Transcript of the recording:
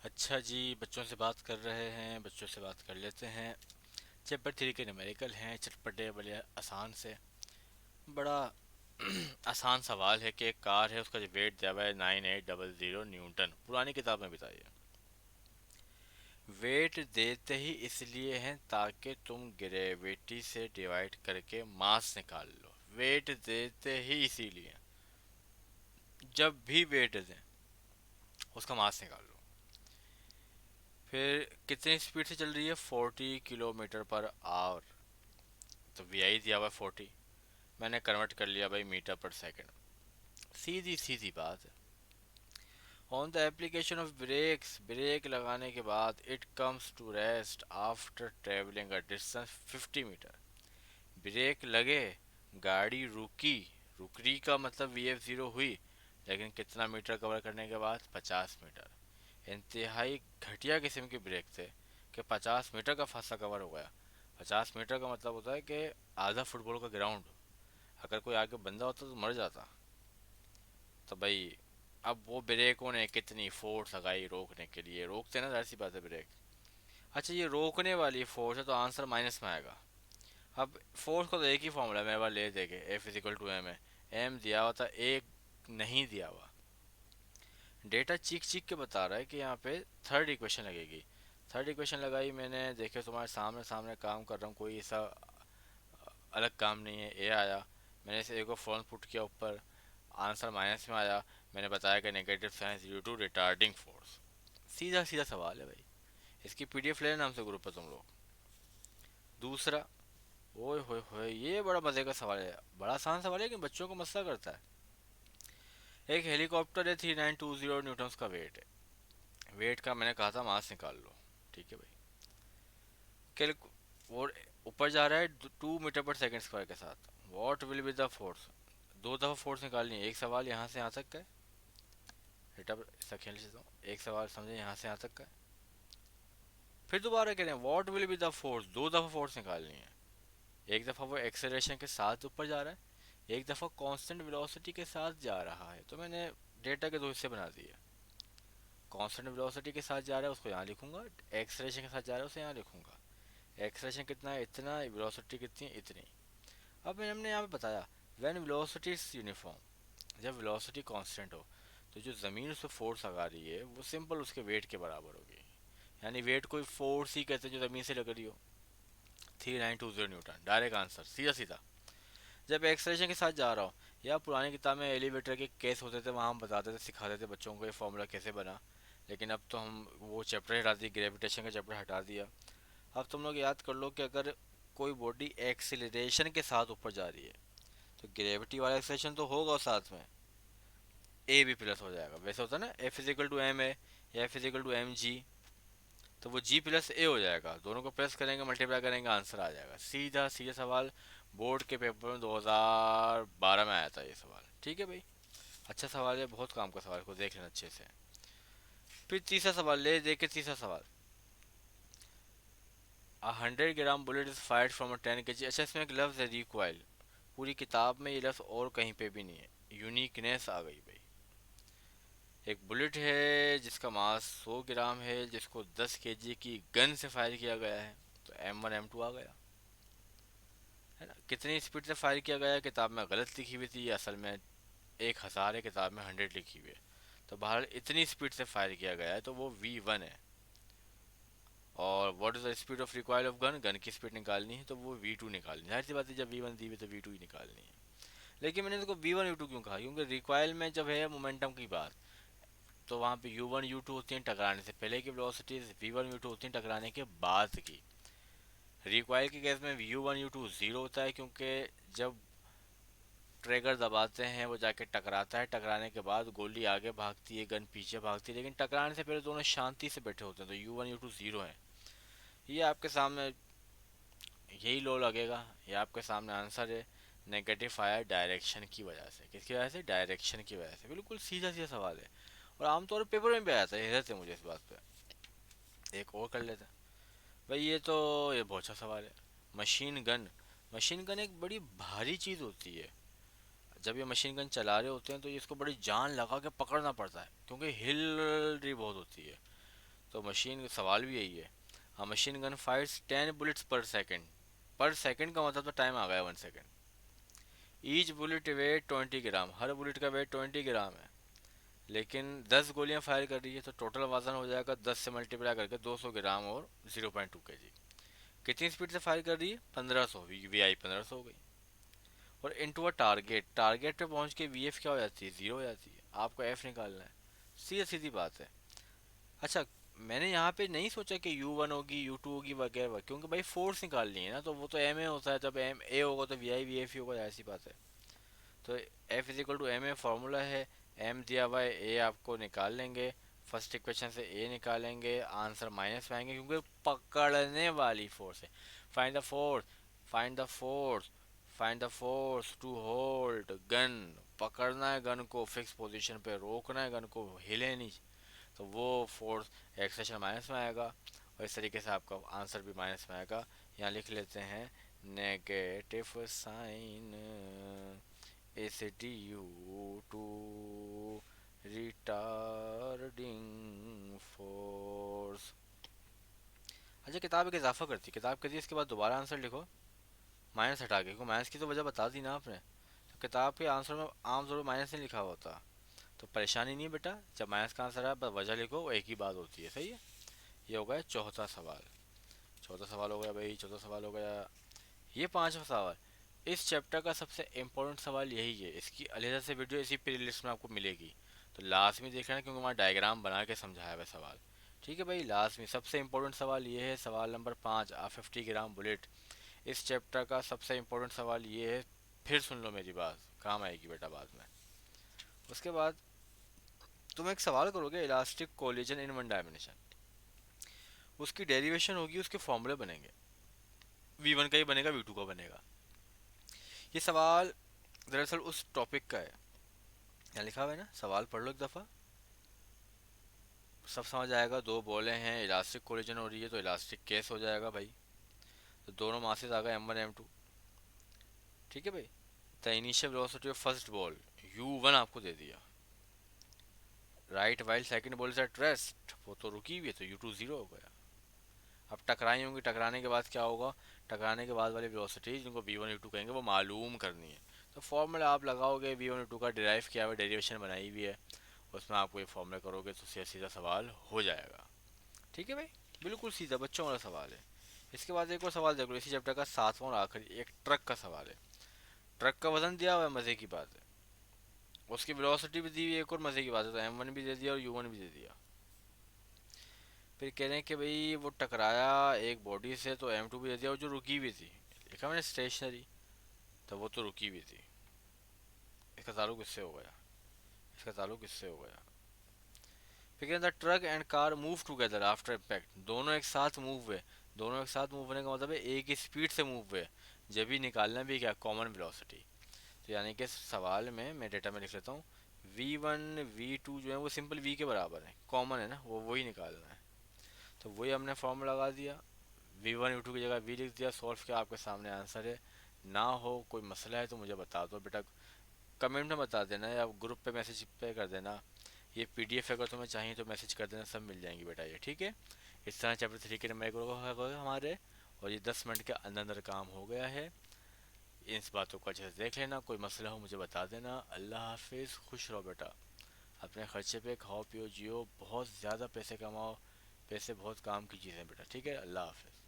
अच्छा जी, बच्चों से बात कर रहे हैं, बच्चों से बात कर लेते हैं। चैप्टर 3 के न्यूमेरिकल हैं, चटपटे बड़े आसान से। बड़ा आसान सवाल है कि एक कार है, उसका जो वेट दिया हुआ है 9800 न्यूटन, पुरानी किताब में बताइए। वेट देते ही इसलिए हैं ताकि तुम ग्रेविटी से डिवाइड करके मास निकाल लो। वेट देते ही इसीलिए, जब भी वेट दें उसका मास निकाल लो। फिर कितनी स्पीड से चल रही है? 40 किलोमीटर पर आवर। तो वी आई दिया हुआ 40, मैंने कन्वर्ट कर लिया भाई मीटर पर सेकंड। सीधी सीधी बात है। On the application of brakes, brake लगाने के बाद it comes to rest after travelling a distance 50 metre. Brake लगे, गाड़ी रुकी। रुकरी का मतलब वी एफ ज़ीरो हुई, लेकिन कितना मीटर कवर करने के बाद? 50 मीटर। इंतहाई घटिया किस्म के ब्रेक थे कि 50 मीटर का फासला कवर हो गया। 50 मीटर का मतलब होता है कि आधा फुटबॉल का ग्राउंड। अगर कोई आगे बंदा होता तो मर जाता। तो भाई, अब वो ब्रेकों ने कितनी फोर्स लगाई रोकने के लिए, रोकते ना, जाहिर सी बात है ब्रेक। अच्छा, ये रोकने वाली फोर्स है तो आंसर माइनस में आएगा। अब फोर्स को तो एक ही फॉर्मूला मेरे पास ले देंगे, एफ इजिकल टू एम है। एम दिया हुआ था, एक नहीं दिया हुआ। डेटा चीख चीख के बता रहा है कि यहाँ पे थर्ड इक्वेशन लगेगी। थर्ड इक्वेशन लगाई मैंने, देखे तुम्हारे सामने सामने काम कर रहा हूँ, कोई ऐसा अलग काम नहीं है। ए आया, मैंने इसे ए को फ़ौरन पुट किया ऊपर, आंसर माइनस में आया। मैंने बताया कि negative signs due to retarding force. सीधा सीधा सवाल है भाई। इसकी पीडीएफ लेना हमसे ग्रुप पर तुम लोग। दूसरा, ओए होए होए, ये बड़ा मजे का सवाल है। बड़ा आसान सवाल है कि बच्चों को मसला करता है। एक हेलीकॉप्टर है, 3920 न्यूटन का वेट है। वेट का मैंने कहा था मास निकाल लो। ठीक है भाई। कैलक वो ऊपर जा रहा है 2 मीटर पर सेकेंड स्क्वायर के साथ। What will be the force? दो दफ़ा फोर्स निकालनी है। एक सवाल यहाँ से यहाँ तक का है। बेटा इसका खेल लेता हूँ, एक सवाल समझे यहाँ से यहाँ तक का है। फिर दोबारा कह रहे हैं what will be the force, दो दफ़ा फोर्स निकालनी है। एक दफ़ा वो एक्सेलरेशन के साथ ऊपर जा रहा है, एक दफ़ा कांस्टेंट वेलोसिटी के साथ जा रहा है। तो मैंने डेटा के दो हिस्से बना दिए। कांस्टेंट वेलोसिटी के साथ जा रहा है उसको यहाँ लिखूंगा, एक्सेलरेशन के साथ जा रहा है उसे यहाँ लिखूंगा। एक्सेलरेशन कितना है? इतना। वेलोसिटी कितनी है? इतनी। अब मैंने हमने यहाँ पे बताया, व्हेन वेलोसिटी इज यूनिफॉर्म, जब वेलोसिटी कांस्टेंट हो तो जो ज़मीन उस पर फोर्स लगा रही है वो सिंपल उसके वेट के बराबर होगी। यानी वेट कोई फोर्स ही कहते हैं जो ज़मीन से लग रही हो। 3920 न्यूटन, डायरेक्ट आंसर, सीधा सीधा। जब एक्सलेशन के साथ जा रहा हूँ, या पुरानी किताब में एलिवेटर के केस होते थे, वहाँ हम बताते थे, सिखाते थे बच्चों को ये फॉर्मूला कैसे बना। लेकिन अब तो हम वो चैप्टर हटा दिया, ग्रेविटेशन का चैप्टर हटा दिया। अब तुम लोग याद कर लो कि अगर कोई बॉडी एक्सिलरेशन के साथ ऊपर जा रही है तो ग्रेविटी वाला एक्सेलरेशन तो होगा, और साथ में ए भी प्लस हो जाएगा। वैसे होता है ना, F equal to M A या F equal to M G, तो वो जी प्लस ए हो जाएगा। दोनों को प्लस करेंगे, मल्टीप्लाई करेंगे, आंसर आ जाएगा। सीधा सीधा सवाल। बोर्ड के पेपर में 2012 में आया था ये सवाल। ठीक है भाई, अच्छा सवाल है, बहुत काम का सवाल को देख लेना अच्छे से। फिर तीसरा सवाल ले देखे, तीसरा सवाल। 100 ग्राम bullet is fired from 10 kg। अच्छा, इसमें एक लफ्ज़ है रिकॉइल। पूरी किताब में ये लफ्ज़ और कहीं पे भी नहीं है। यूनिकनेस आ गई भाई। एक बुलेट है जिसका मास 100 ग्राम है, जिसको 10 kg की गन से फायर किया गया है, तो M1 M2 आ गया है ना। कितनी स्पीड से फायर किया गया है किताब में गलत लिखी हुई थी, असल में 1000 है, किताब में 100 लिखी हुई है। तो बहरहाल इतनी स्पीड से फायर किया गया है तो वो V1 है। और what is the speed of required of gun, gun की स्पीड निकालनी है तो वो V2 निकालनी है। जाहिर सी बात है, जब V1 दी हुई तो V2 ही निकालनी है। लेकिन मैंने इसको V1 U2 क्यों कहा? क्योंकि रिक्वायल में जब है मोमेंटम की बात, तो वहाँ पे U1 U2 होती हैं टकराने से पहले की वेलोसिटीज, V1 U2 होती हैं टकराने के बाद की। रिक्वायल के केस में U1 U2 जीरो होता है, क्योंकि जब ट्रिगर दबाते हैं वो जाके टकराता है, टकराने के बाद गोली आगे भागती है, गन पीछे भागती है, लेकिन टकराने से पहले दोनों शांति से बैठे होते हैं, तो U1 U2 जीरो है। ये आपके सामने यही लो लगेगा, ये आपके सामने आंसर है। नेगेटिव फायर डायरेक्शन की वजह से। किसकी वजह से? डायरेक्शन की वजह से। बिल्कुल सीधा सीधा सवाल है, और आमतौर पर पेपर में भी आया था, हैरत है मुझे इस बात पे। एक और कर लेते हैं भाई। ये बहुत अच्छा सवाल है। मशीन गन, मशीन गन एक बड़ी भारी चीज़ होती है। जब ये मशीन गन चला रहे होते हैं तो ये इसको बड़ी जान लगा के पकड़ना पड़ता है, क्योंकि हिल रही बहुत होती है। तो मशीन सवाल भी यही है। हाँ, मशीन गन फायर्स 10 बुलेट्स पर सेकेंड। पर सेकेंड का मतलब तो टाइम आ गया 1 सेकेंड। ईच बुलेट वेट 20 ग्राम, हर बुलेट का वेट 20 ग्राम है। लेकिन 10 गोलियां फायर कर रही है, तो टोटल वजन हो जाएगा 10 से मल्टीप्लाई करके 200 ग्राम और 0.2 kg। कितनी स्पीड से फायर कर रही है? 1500, वी आई 1500 हो गई। और इनटू अ टारगेट, टारगेट पे पहुंच के वी एफ क्या हो जाती है? 0 हो जाती है। आपको एफ निकालना है। सीधी सीधी बात है। अच्छा, मैंने यहाँ पे नहीं सोचा कि U1 होगी, U2 होगी वगैरह, क्योंकि भाई फोर्स निकालनी है ना, तो वो तो एम ए होता है। जब एम ए होगा तो वी आई वी एफ ही होगा, ऐसी बात है। तो F is equal to M A formula है। एम दिया हुआ है, ए आपको निकाल लेंगे। फर्स्ट इक्वेशन से ए निकालेंगे, आंसर माइनस में आएंगे क्योंकि पकड़ने वाली फोर्स है। Find the force, find the force, find the force to hold gun. पकड़ना है गन को, फिक्स पोजीशन पे रोकना है गन को, हिले नहीं। तो वो फोर्स एक्सेशन माइनस में आएगा, और इस तरीके से आपका आंसर भी माइनस में आएगा। यहाँ लिख लेते हैं negative sign is due to retarding force। अच्छा, किताब एक इजाफा करती है, किताब कहती है इसके बाद दोबारा आंसर लिखो माइनस हटा के, क्योंकि माइनस की तो वजह बता दी ना आपने। तो किताब के आंसर में आमतौर पर माइनस नहीं लिखा होता। तो परेशानी नहीं है बेटा, जब माइनस का आंसर है बस वजह लिखो, वो एक ही बात होती है। सही है। ये हो गया चौथा सवाल। चौथा सवाल हो गया भाई, चौथा सवाल हो गया। ये पांचवा सवाल, इस चैप्टर का सबसे इम्पोर्टेंट सवाल यही है। इसकी अलहदा से वीडियो इसी प्ले लिस्ट में आपको मिलेगी, तो लास्ट में देख लेना, क्योंकि वहाँ डायग्राम बना के समझाया हुआ है सवाल। ठीक है भाई, लास्ट में सबसे इम्पोर्टेंट सवाल ये है, सवाल नंबर 5, आ 50 ग्राम बुलेट। इस चैप्टर का सबसे इम्पोर्टेंट सवाल ये है। फिर सुन लो मेरी बात, काम आएगी बेटा बाद में। उसके बाद तुम एक सवाल करोगे, elastic collision in one dimension, उसकी डेरिवेशन होगी, उसके फॉर्मूले बनेंगे। V1 का ही बनेगा, V2 का बनेगा। ये सवाल दरअसल उस टॉपिक का है। यहाँ लिखा हुआ है ना, सवाल पढ़ लो एक दफ़ा, सब समझ आएगा। दो बॉलें हैं, इलास्टिक कोलिजन हो रही है, तो इलास्टिक केस हो जाएगा भाई। तो दोनों मासेस आ गए M1 M2। ठीक है भाई। The initial velocity of first ball U1 आपको दे दिया, right, while second ball is at rest, वो तो रुकी हुई है, तो U2 0 हो गया। अब टकराई होंगी, टकराने के बाद क्या होगा? टकराने के बाद वाली वेलोसिटी जिनको V1 U2 कहेंगे वो मालूम करनी है। तो फॉर्मूला आप लगाओगे, V1 U2 का डिराइव किया हुआ, डेरिवेशन बनाई हुई है, उसमें आप कोई फॉर्मूला करोगे तो सीधा सीधा सवाल हो जाएगा। ठीक है भाई, बिल्कुल सीधा बच्चों वाला सवाल है। इसके बाद एक और सवाल देख लो, इसी चैप्टर का सातवां और आखिरी, एक ट्रक का सवाल है। ट्रक का वजन दिया हुआ है, मज़े की बात है। उसकी वेलोसिटी भी दी हुई है, एक और मज़े की बात है, तो M1 भी दे दिया और U1 भी दे दिया। फिर कह रहे हैं कि भाई वो टकराया एक बॉडी से, तो M2 भी दे दिया, और जो रुकी हुई थी, लिखा मैंने स्टेशनरी, तो वो तो रुकी हुई थी। इसका ताल्लुक किससे हो गया? इसका ताल्लुक किससे हो गया? फिर the truck and car move together after impact, दोनों एक साथ मूव हुए। दोनों एक साथ मूव होने का मतलब है एक ही स्पीड से मूव हुए। जब भी निकालना भी क्या, कॉमन वेलोसिटी। तो यानी कि सवाल में मैं डेटा में लिख लेता हूँ, V1 V2 जो है वो सिंपल V के बराबर है, कॉमन है ना, वो वही निकालना है। तो वही हमने फॉर्मूला लगा दिया, V1 V2 की जगह V लिख दिया, सॉल्व किया, आपके सामने आंसर है। ना हो कोई मसला है तो मुझे बता दो बेटा, कमेंट में बता देना या ग्रुप पे मैसेज पे कर देना। ये PDF अगर तुम्हें चाहिए तो मैसेज कर देना, सब मिल जाएंगी बेटा ये। ठीक है। इस तरह चैप्टर 3 के नंबर हमारे, और ये 10 मिनट के अंदर अंदर काम हो गया है। इन बातों को अच्छे से देख लेना, कोई मसला हो मुझे बता देना। अल्लाह हाफिज़, खुश रहो बेटा, अपने खर्चे पे खाओ पियो जियो, बहुत ज़्यादा पैसे कमाओ, पैसे बहुत काम की चीज़ें बेटा। ठीक है, अल्लाह हाफिज़।